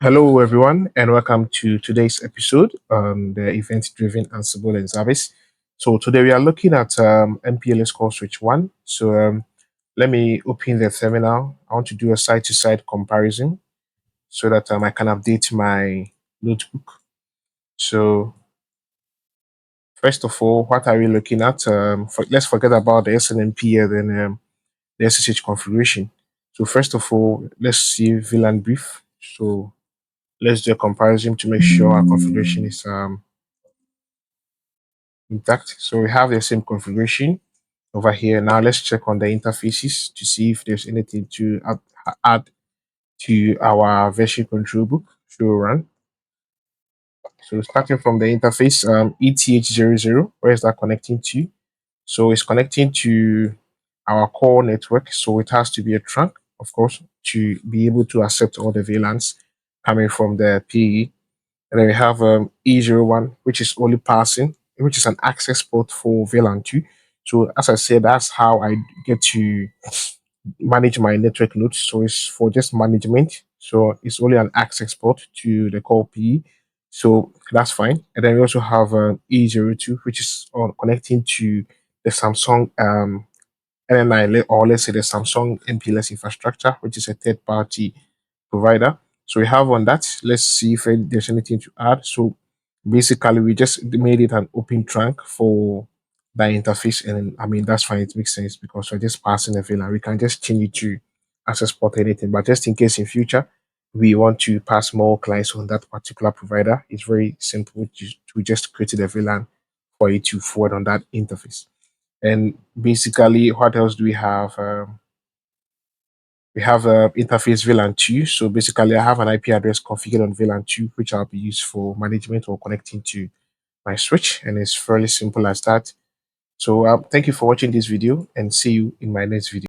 Hello, everyone, and welcome to today's episode on the event-driven Ansible and service. So today we are looking at MPLS Core Switch 1. Let me open the terminal. I want to do a side-to-side comparison so that I can update my notebook. So first of all, what are we looking at? Let's forget about the SNMP and then the SSH configuration. So first of all, let's see VLAN brief. So let's do a comparison to make sure our configuration is intact. So we have the same configuration over here. Now let's check on the interfaces to see if there's anything to add to our version control book. So run. So starting from the interface, ETH00, where is that connecting to? So it's connecting to our core network. So it has to be a trunk, of course, to be able to accept all the VLANs coming from the PE. And then we have E01, which is only passing, which is an access port for VLAN 2. So as I said, that's how I get to manage my network nodes. So it's for just management. So it's only an access port to the core PE. So that's fine. And then we also have E02, which is on connecting to the Samsung NNI, or let's say the Samsung MPLS infrastructure, which is a third party provider. So we have on that. Let's see if there's anything to add. So basically, we just made it an open trunk for the interface, and I mean that's fine. It makes sense because we're just passing a VLAN. We can just change it to access port anything, but just in case in future we want to pass more clients on that particular provider, it's very simple to just create a VLAN for you to forward on that interface. And basically, what else do we have? We have interface VLAN 2. So basically, I have an IP address configured on VLAN 2, which I'll be used for management or connecting to my switch. And it's fairly simple as that. So thank you for watching this video and see you in my next video.